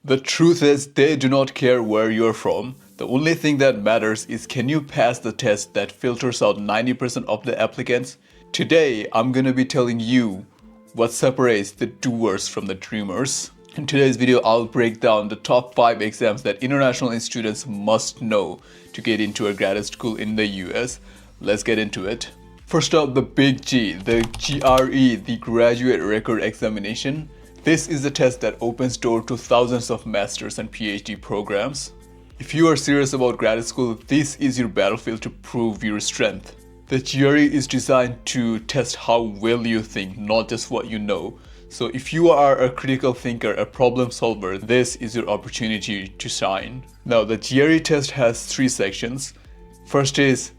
The truth is, they do not care where you're from. The only thing that matters is can you pass the test that filters out 90% of the applicants? Today, I'm gonna be telling you what separates the doers from the dreamers. In today's video, I'll break down the top 5 exams that international students must know to get into a graduate school in the US. Let's get into it. First up, the big G, the GRE, the Graduate Record Examination. This is the test that opens doors to thousands of master's and PhD programs. If you are serious about graduate school, this is your battlefield to prove your strength. The GRE is designed to test how well you think, not just what you know. So if you are a critical thinker, a problem solver, this is your opportunity to shine. Now, the GRE test has 3 sections. First is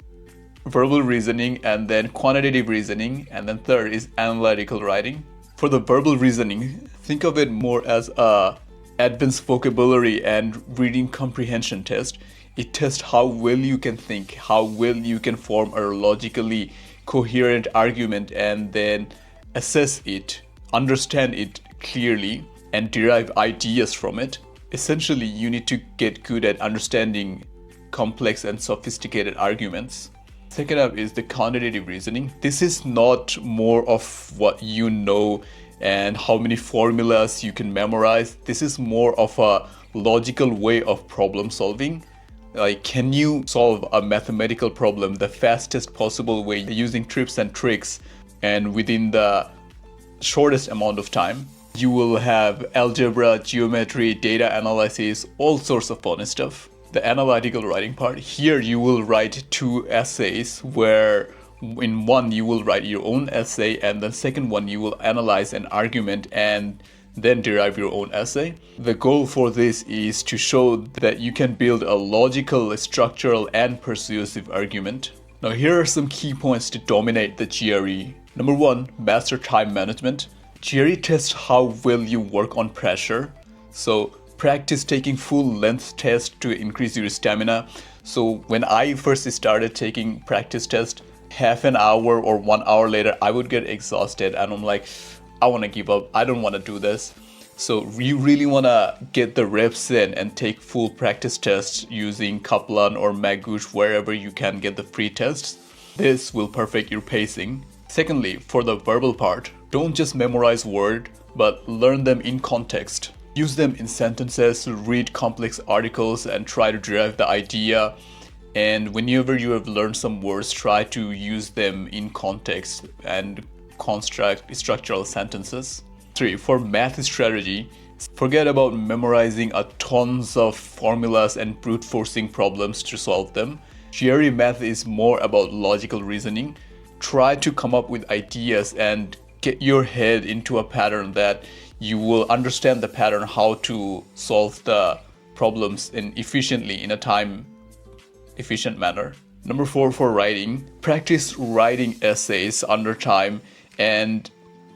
verbal reasoning, and then quantitative reasoning, and then third is analytical writing. For the verbal reasoning, think of it more as a advanced vocabulary and reading comprehension test. It tests how well you can think, how well you can form a logically coherent argument, and then assess it, understand it clearly, and derive ideas from it. Essentially, you need to get good at understanding complex and sophisticated arguments. Second up is the quantitative reasoning. This is not more of what you know and how many formulas you can memorize. This is more of a logical way of problem solving. Like, can you solve a mathematical problem the fastest possible way using tips and tricks and within the shortest amount of time? You will have algebra, geometry, data analysis, all sorts of fun stuff. The analytical writing part, here you will write 2 essays where in one you will write your own essay, and the second one you will analyze an argument and then derive your own essay. The goal for this is to show that you can build a logical, structural, and persuasive argument. Now, here are some key points to dominate the GRE. Number 1, master time management. GRE tests how well you work on pressure. So practice taking full length tests to increase your stamina. So when I first started taking practice tests, half an hour or 1 hour later, I would get exhausted and I'm like, I want to give up. I don't want to do this. So you really want to get the reps in and take full practice tests using Kaplan or Magoosh, wherever you can get the free tests. This will perfect your pacing. Secondly, for the verbal part, don't just memorize words, but learn them in context. Use them in sentences, read complex articles, and try to derive the idea. And whenever you have learned some words, try to use them in context and construct structural sentences. 3, for math strategy, forget about memorizing a tons of formulas and brute forcing problems to solve them. GRE math is more about logical reasoning. Try to come up with ideas and get your head into a pattern that you will understand the pattern, how to solve the problems efficiently in a time efficient manner. Number 4, for writing, practice writing essays under time, and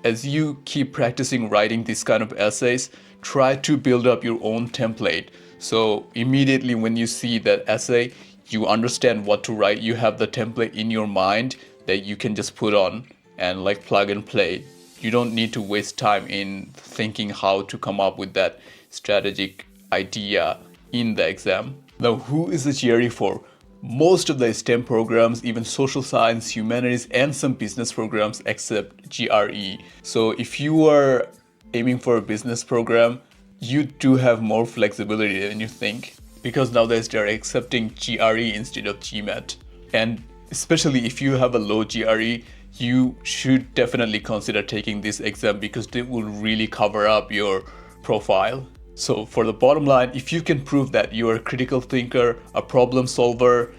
as you keep practicing writing these kind of essays, try to build up your own template. So immediately when you see that essay, you understand what to write, you have the template in your mind that you can just put on and like plug and play. You don't need to waste time in thinking how to come up with that strategic idea in the exam. Now, who is the GRE for? Most of the STEM programs, even social science, humanities, and some business programs accept GRE. So if you are aiming for a business program, you do have more flexibility than you think, because nowadays they're accepting GRE instead of GMAT. And especially if you have a low GRE, you should definitely consider taking this exam because it will really cover up your profile. So for the bottom line, if you can prove that you are a critical thinker, a problem solver,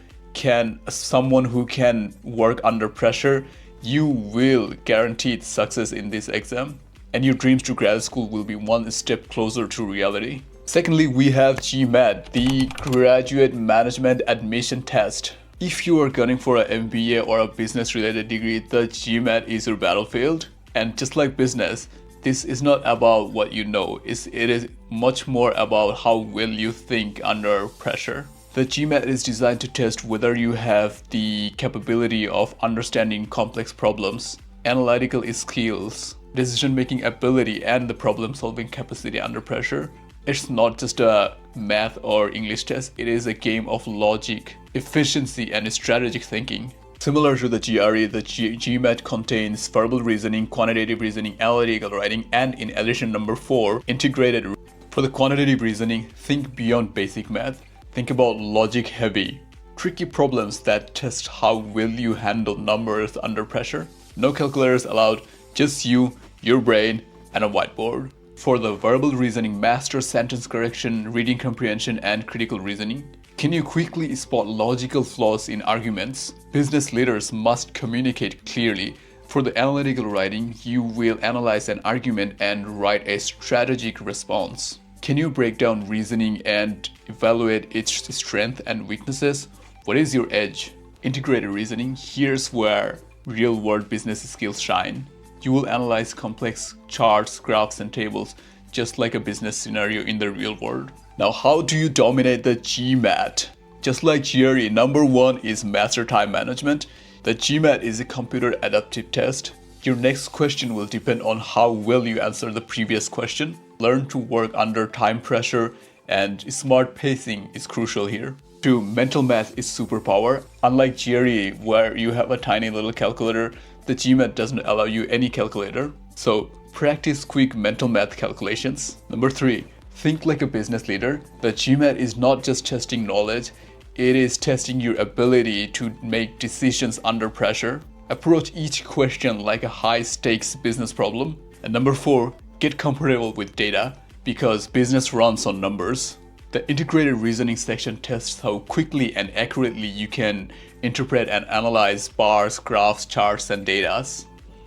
someone who can work under pressure, you will guaranteed success in this exam, and your dreams to graduate school will be one step closer to reality. Secondly, we have GMAT, the Graduate Management Admission Test. If you are gunning for an MBA or a business related degree, the GMAT is your battlefield. And just like business, this is not about what you know, it is much more about how well you think under pressure. The GMAT is designed to test whether you have the capability of understanding complex problems, analytical skills, decision-making ability, and the problem-solving capacity under pressure. It's not just a math or English test, it is a game of logic, efficiency, and strategic thinking. Similar to the GRE, the GMAT contains verbal reasoning, quantitative reasoning, analytical writing, and in addition, number 4, integrated. For the quantitative reasoning, think beyond basic math. Think about logic-heavy, tricky problems that test how well you handle numbers under pressure. No calculators allowed, just you, your brain, and a whiteboard. For the verbal reasoning, master sentence correction, reading comprehension, and critical reasoning. Can you quickly spot logical flaws in arguments? Business leaders must communicate clearly. For the analytical writing, you will analyze an argument and write a strategic response. Can you break down reasoning and evaluate its strengths and weaknesses? What is your edge? Integrated reasoning, here's where real-world business skills shine. You will analyze complex charts, graphs, and tables just like a business scenario in the real world. Now, how do you dominate the GMAT? Just like GRE, number 1 is Master Time Management. The GMAT is a computer adaptive test. Your next question will depend on how well you answer the previous question. Learn to work under time pressure, and smart pacing is crucial here. 2. Mental math is superpower. Unlike GRE, where you have a tiny little calculator, the GMAT doesn't allow you any calculator. So practice quick mental math calculations. Number 3. Think like a business leader. The GMAT is not just testing knowledge, it is testing your ability to make decisions under pressure. Approach each question like a high-stakes business problem. And number 4, get comfortable with data, because business runs on numbers. The integrated reasoning section tests how quickly and accurately you can interpret and analyze bars, graphs, charts, and data.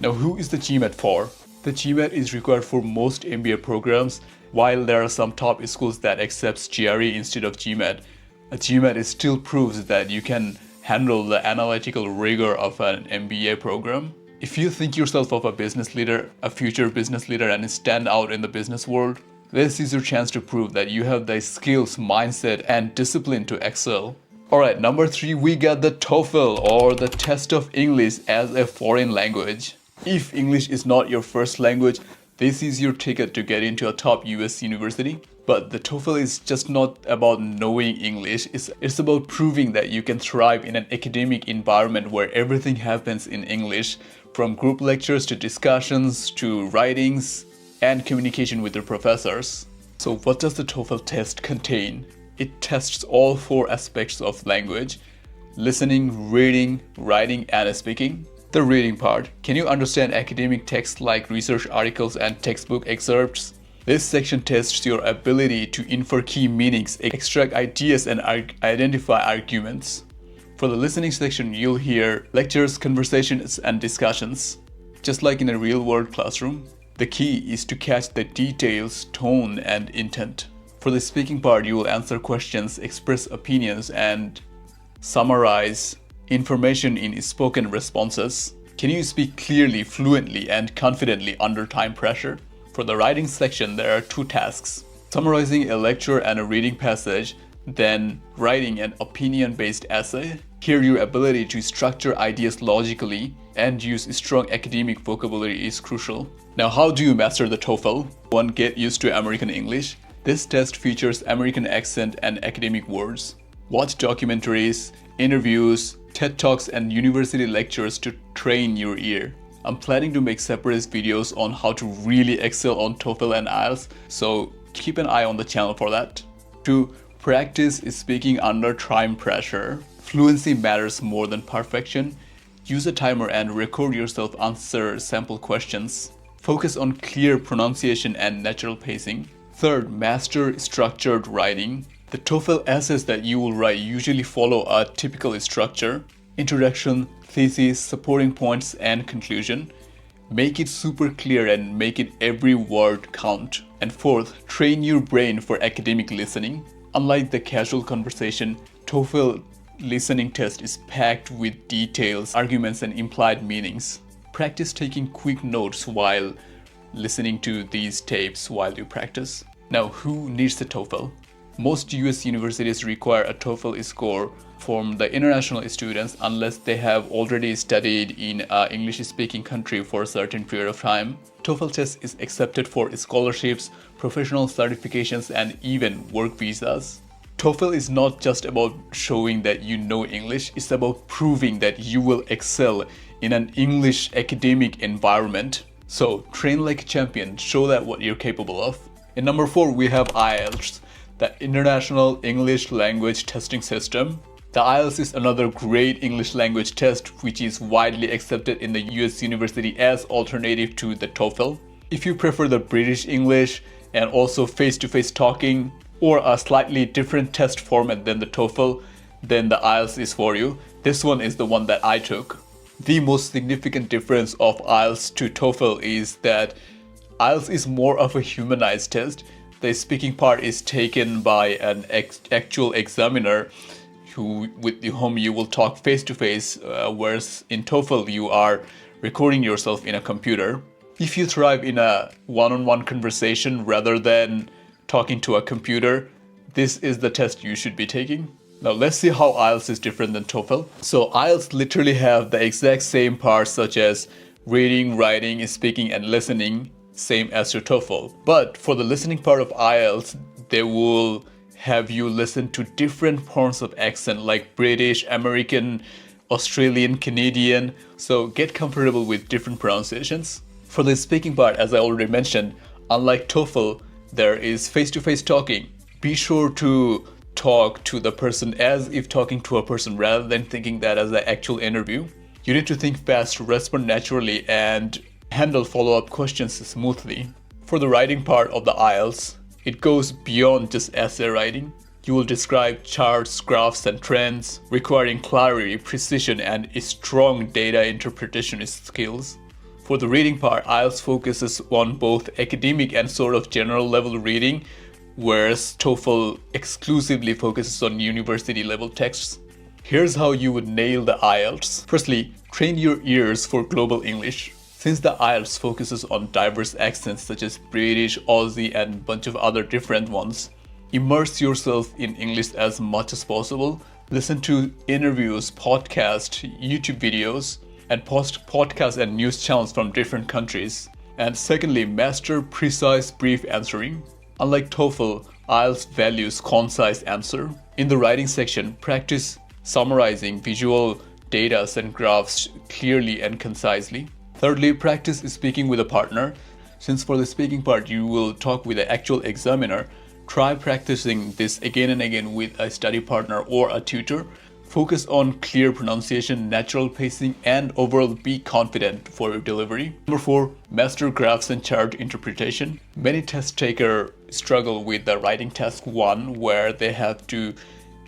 Now, who is the GMAT for? The GMAT is required for most MBA programs. While there are some top schools that accept GRE instead of GMAT, a GMAT still proves that you can handle the analytical rigor of an MBA program. If you think yourself of a business leader, a future business leader, and stand out in the business world, this is your chance to prove that you have the skills, mindset, and discipline to excel. Alright, number 3, we got the TOEFL, or the test of English as a foreign language. If English is not your first language, this is your ticket to get into a top US university. But the TOEFL is just not about knowing English, it's about proving that you can thrive in an academic environment where everything happens in English, from group lectures to discussions to writings and communication with your professors. So what does the TOEFL test contain? It tests all 4 aspects of language: listening, reading, writing, and speaking. The reading part. Can you understand academic texts like research articles and textbook excerpts? This section tests your ability to infer key meanings, extract ideas, and identify arguments. For the listening section, you'll hear lectures, conversations, and discussions. Just like in a real-world classroom, the key is to catch the details, tone, and intent. For the speaking part, you will answer questions, express opinions, and summarize information in spoken responses. Can you speak clearly, fluently, and confidently under time pressure? For the writing section, there are 2 tasks: summarizing a lecture and a reading passage, then writing an opinion-based essay. Here, your ability to structure ideas logically and use strong academic vocabulary is crucial. Now, how do you master the TOEFL? 1. Get used to American English. This test features American accent and academic words. Watch documentaries, interviews, TED Talks, and university lectures to train your ear. I'm planning to make separate videos on how to really excel on TOEFL and IELTS, so keep an eye on the channel for that. 2. Practice speaking under time pressure. Fluency matters more than perfection. Use a timer and record yourself answer sample questions. Focus on clear pronunciation and natural pacing. 3. Master structured writing. The TOEFL essays that you will write usually follow a typical structure: introduction, thesis, supporting points, and conclusion. Make it super clear and make it every word count. And 4th, train your brain for academic listening. Unlike the casual conversation, TOEFL listening test is packed with details, arguments, and implied meanings. Practice taking quick notes while listening to these tapes while you practice. Now, who needs the TOEFL? Most US universities require a TOEFL score from the international students unless they have already studied in an English-speaking country for a certain period of time. TOEFL test is accepted for scholarships, professional certifications, and even work visas. TOEFL is not just about showing that you know English, it's about proving that you will excel in an English academic environment. So train like a champion, show that what you're capable of. In number 4, we have IELTS, the International English Language Testing System. The IELTS is another great English language test which is widely accepted in the US university as alternative to the TOEFL. If you prefer the British English and also face-to-face talking or a slightly different test format than the TOEFL, then the IELTS is for you. This one is the one that I took. The most significant difference of IELTS to TOEFL is that IELTS is more of a humanized test. The speaking part is taken by an actual examiner with whom you will talk face to face, whereas in TOEFL you are recording yourself in a computer. If you thrive in a one-on-one conversation rather than talking to a computer, this is the test you should be taking. Now let's see how IELTS is different than TOEFL. So IELTS literally have the exact same parts such as reading, writing, speaking, and listening, same as your TOEFL. But for the listening part of IELTS, they will have you listen to different forms of accent like British, American, Australian, Canadian. So get comfortable with different pronunciations. For the speaking part, as I already mentioned, unlike TOEFL, there is face-to-face talking. Be sure to talk to the person as if talking to a person rather than thinking that as an actual interview. You need to think fast, respond naturally, and handle follow-up questions smoothly. For the writing part of the IELTS, it goes beyond just essay writing. You will describe charts, graphs, and trends, requiring clarity, precision, and strong data interpretation skills. For the reading part, IELTS focuses on both academic and sort of general level reading, whereas TOEFL exclusively focuses on university level texts. Here's how you would nail the IELTS. Firstly, train your ears for global English. Since the IELTS focuses on diverse accents such as British, Aussie, and a bunch of other different ones, immerse yourself in English as much as possible. Listen to interviews, podcasts, YouTube videos, and podcasts and news channels from different countries. And secondly, master precise, brief answering. Unlike TOEFL, IELTS values concise answer. In the writing section, practice summarizing visual data and graphs clearly and concisely. Thirdly, practice speaking with a partner. Since for the speaking part you will talk with an actual examiner, try practicing this again and again with a study partner or a tutor. Focus on clear pronunciation, natural pacing, and overall be confident for your delivery. Number 4, master graphs and chart interpretation. Many test takers struggle with the writing task 1 where they have to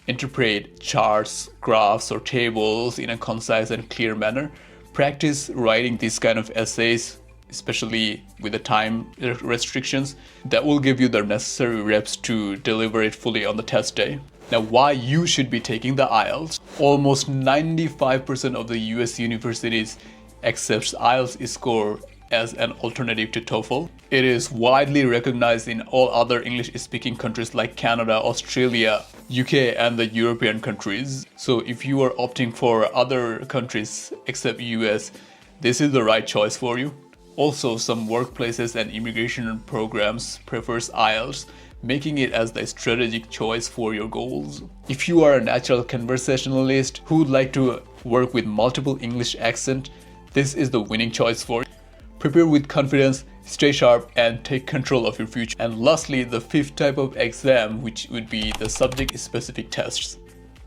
interpret charts, graphs, or tables in a concise and clear manner. Practice writing these kind of essays, especially with the time restrictions. That will give you the necessary reps to deliver it fully on the test day. Now, why you should be taking the IELTS? Almost 95% of the US universities accepts IELTS score as an alternative to TOEFL. It is widely recognized in all other English-speaking countries like Canada, Australia, UK, and the European countries. So if you are opting for other countries except US, this is the right choice for you. Also, some workplaces and immigration programs prefers IELTS, making it as the strategic choice for your goals. If you are a natural conversationalist who would like to work with multiple English accent, this is the winning choice for you. Prepare with confidence, stay sharp, and take control of your future. And lastly, the 5th type of exam, which would be the subject-specific tests.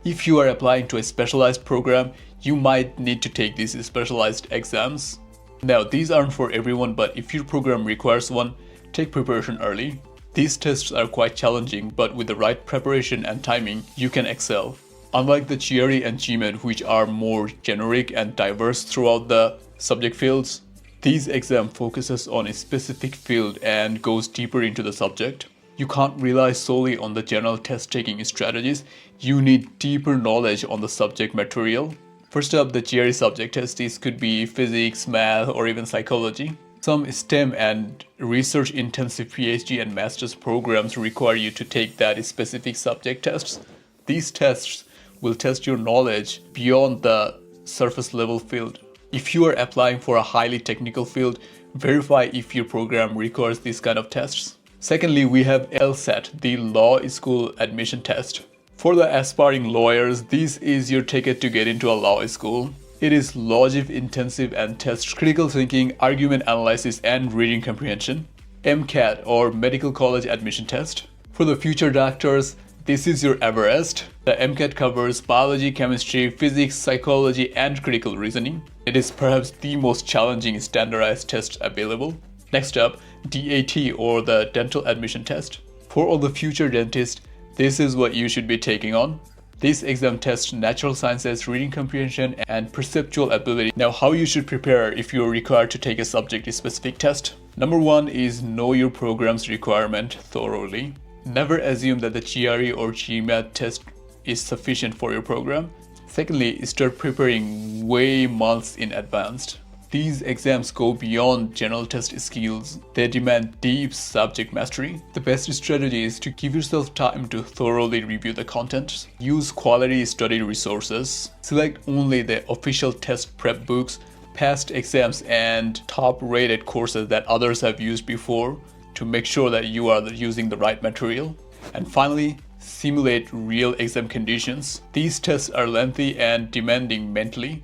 If you are applying to a specialized program, you might need to take these specialized exams. Now, these aren't for everyone, but if your program requires one, take preparation early. These tests are quite challenging, but with the right preparation and timing, you can excel. Unlike the GRE and GMAT, which are more generic and diverse throughout the subject fields, these exam focuses on a specific field and goes deeper into the subject. You can't rely solely on the general test-taking strategies. You need deeper knowledge on the subject material. First up, the GRE subject test. These could be physics, math, or even psychology. Some STEM and research-intensive PhD and master's programs require you to take that specific subject tests. These tests will test your knowledge beyond the surface level field. If you are applying for a highly technical field, verify if your program requires these kind of tests. Secondly, we have LSAT, the Law School Admission Test. For the aspiring lawyers, this is your ticket to get into a law school. It is logic intensive and tests critical thinking, argument analysis, and reading comprehension. MCAT or Medical College Admission Test. For the future doctors, this is your Everest. The MCAT covers biology, chemistry, physics, psychology, and critical reasoning. It is perhaps the most challenging standardized test available. Next up, DAT or the Dental Admission Test. For all the future dentists, this is what you should be taking on. This exam tests natural sciences, reading comprehension, and perceptual ability. Now, how you should prepare if you are required to take a subject-specific test. Number one is know your program's requirement thoroughly. Never assume that the GRE or GMAT test is sufficient for your program. Secondly, start preparing way months in advance. These exams go beyond general test skills. They demand deep subject mastery. The best strategy is to give yourself time to thoroughly review the content. Use quality study resources. Select only the official test prep books, past exams, and top-rated courses that others have used before to make sure that you are using the right material. And finally, simulate real exam conditions. These tests are lengthy and demanding mentally.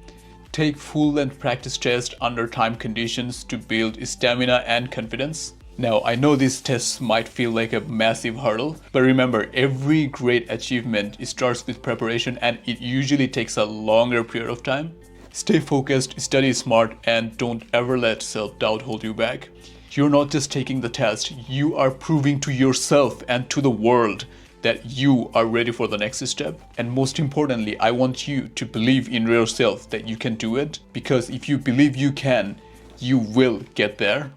Take full-length practice tests under time conditions to build stamina and confidence. Now, I know these tests might feel like a massive hurdle, but remember, every great achievement starts with preparation and it usually takes a longer period of time. Stay focused, study smart, and don't ever let self-doubt hold you back. You're not just taking the test, you are proving to yourself and to the world that you are ready for the next step. And most importantly, I want you to believe in yourself that you can do it, because if you believe you can, you will get there.